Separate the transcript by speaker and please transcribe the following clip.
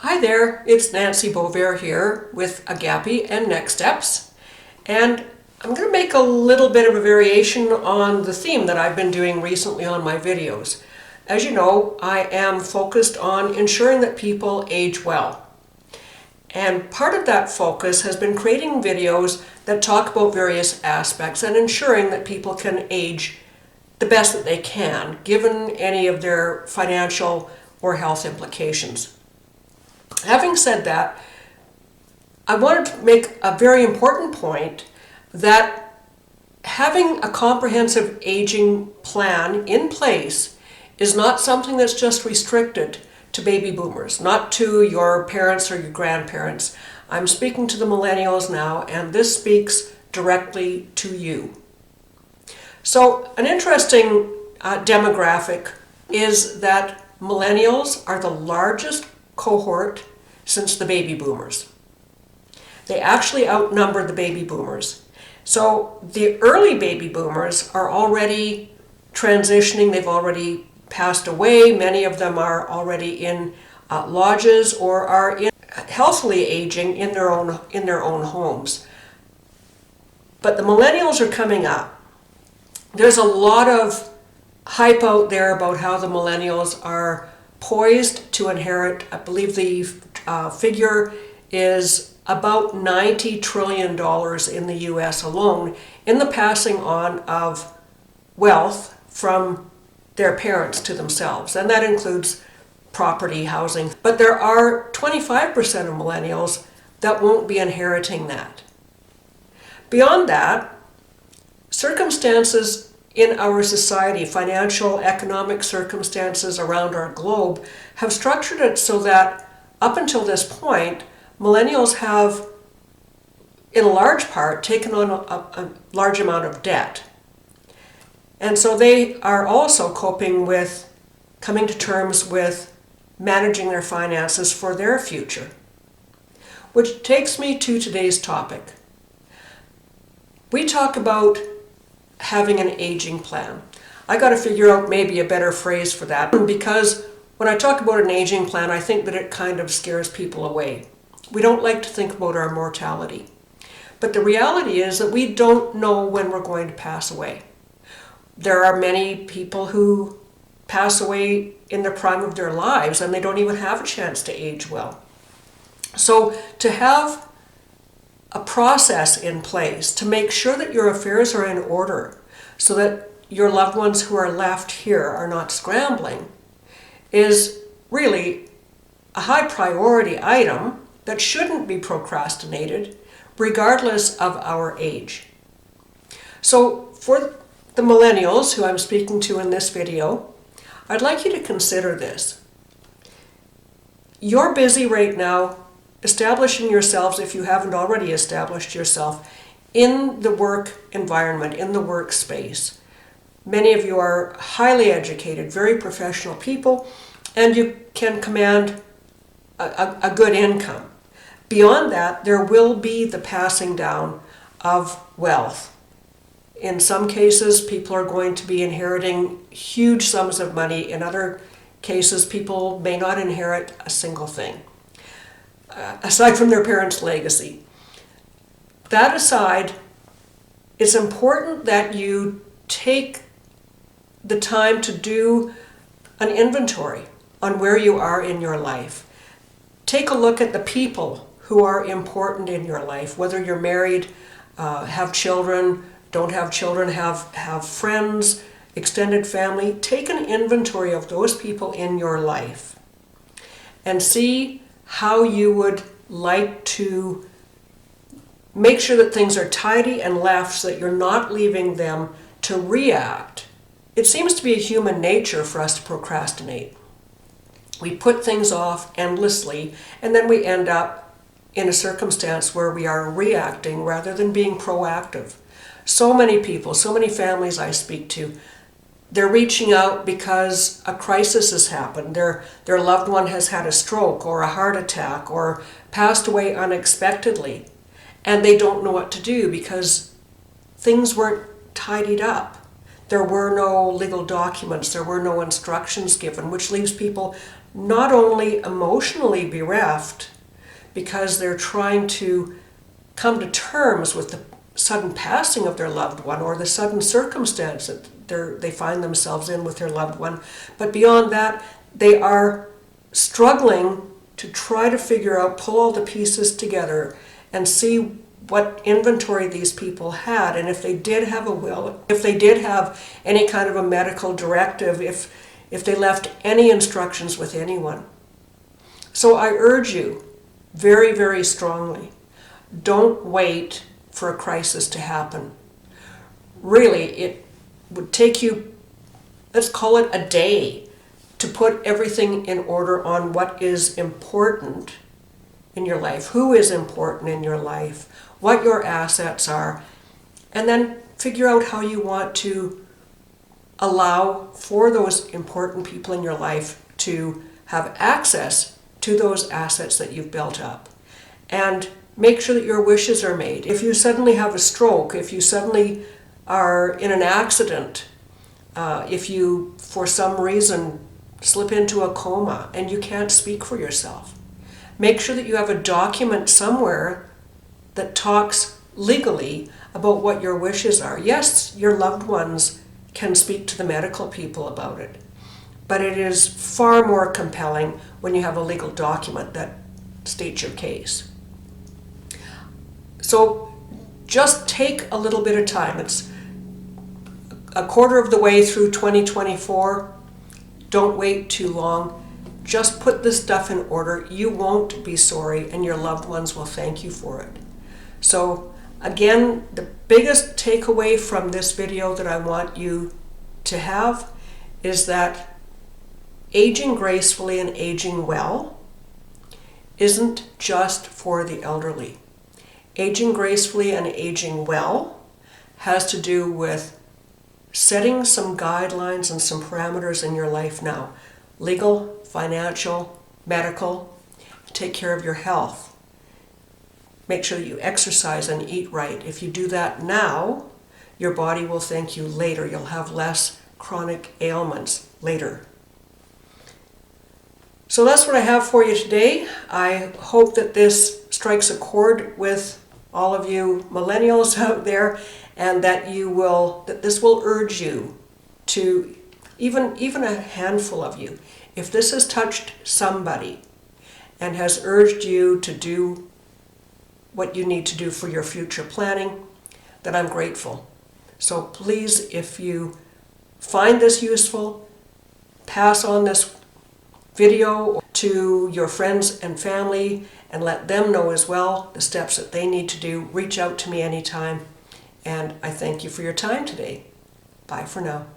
Speaker 1: Hi there, it's Nancy Beauvert here with Agape and Next Steps, and I'm going to make a little bit of a variation on the theme that I've been doing recently on my videos. As you know, I am focused on ensuring that people age well. And part of that focus has been creating videos that talk about various aspects and ensuring that people can age the best that they can, given any of their financial or health implications. Having said that, I wanted to make a very important point that having a comprehensive aging plan in place is not something that's just restricted to baby boomers, not to your parents or your grandparents. I'm speaking to the millennials now, and this speaks directly to you. So an interesting demographic is that millennials are the largest cohort since the baby boomers. They actually outnumber the baby boomers. So the early baby boomers are already transitioning, they've already passed away, many of them are already in lodges or are healthily aging in their own homes. But the millennials are coming up. There's a lot of hype out there about how the millennials are poised to inherit. I believe the figure is about $90 trillion in the US alone in the passing on of wealth from their parents to themselves. And that includes property, housing. But there are 25% of millennials that won't be inheriting that. Beyond that, circumstances in our society, financial, economic circumstances around our globe, have structured it so that up until this point, millennials have, in a large part, taken on a large amount of debt. And so they are also coping with coming to terms with managing their finances for their future. Which takes me to today's topic. We talk about having an aging plan. I got to figure out maybe a better phrase for that, because when I talk about an aging plan, I think that it kind of scares people away. We don't like to think about our mortality. But the reality is that we don't know when we're going to pass away. There are many people who pass away in the prime of their lives and they don't even have a chance to age well. So to have a process in place to make sure that your affairs are in order so that your loved ones who are left here are not scrambling is really a high priority item that shouldn't be procrastinated regardless of our age. So for the millennials who I'm speaking to in this video, I'd like you to consider this. You're busy right now establishing yourselves, if you haven't already established yourself, in the work environment, in the workspace. Many of you are highly educated, very professional people, and you can command a good income. Beyond that, there will be the passing down of wealth. In some cases, people are going to be inheriting huge sums of money. In other cases, people may not inherit a single thing, aside from their parents' legacy. That aside, it's important that you take the time to do an inventory on where you are in your life. Take a look at the people who are important in your life, whether you're married, have children, don't have children, have friends, extended family. Take an inventory of those people in your life and see how you would like to make sure that things are tidy and left so that you're not leaving them to react. It seems to be a human nature for us to procrastinate. We put things off endlessly, and then we end up in a circumstance where we are reacting rather than being proactive. So many people, so many families I speak to, they're reaching out because a crisis has happened. Their loved one has had a stroke or a heart attack or passed away unexpectedly, and they don't know what to do because things weren't tidied up. There were no legal documents, there were no instructions given, which leaves people not only emotionally bereft because they're trying to come to terms with the sudden passing of their loved one or the sudden circumstance that they find themselves in with their loved one, but beyond that, they are struggling to try to figure out, pull all the pieces together and see what inventory these people had, and if they did have a will, if they did have any kind of a medical directive, if they left any instructions with anyone. So I urge you very, very strongly, don't wait for a crisis to happen. Really, it would take you, let's call it a day, to put everything in order on what is important in your life, who is important in your life, what your assets are, and then figure out how you want to allow for those important people in your life to have access to those assets that you've built up. And make sure that your wishes are made. If you suddenly have a stroke, if you suddenly are in an accident, if you, for some reason, slip into a coma and you can't speak for yourself, make sure that you have a document somewhere that talks legally about what your wishes are. Yes, your loved ones can speak to the medical people about it, but it is far more compelling when you have a legal document that states your case. So just take a little bit of time. It's a quarter of the way through 2024. Don't wait too long. Just put this stuff in order. You won't be sorry, and your loved ones will thank you for it. So again, the biggest takeaway from this video that I want you to have is that aging gracefully and aging well isn't just for the elderly. Aging gracefully and aging well has to do with setting some guidelines and some parameters in your life now. Legal, financial, medical. Take care of your health. Make sure that you exercise and eat right. If you do that now, your body will thank you later. You'll have less chronic ailments later. So that's what I have for you today. I hope that this strikes a chord with all of you millennials out there, and that this will urge you to, even a handful of you, if this has touched somebody and has urged you to do what you need to do for your future planning, then I'm grateful. So please, if you find this useful, pass on this video to your friends and family and let them know as well the steps that they need to do. Reach out to me anytime, and I thank you for your time today. Bye for now.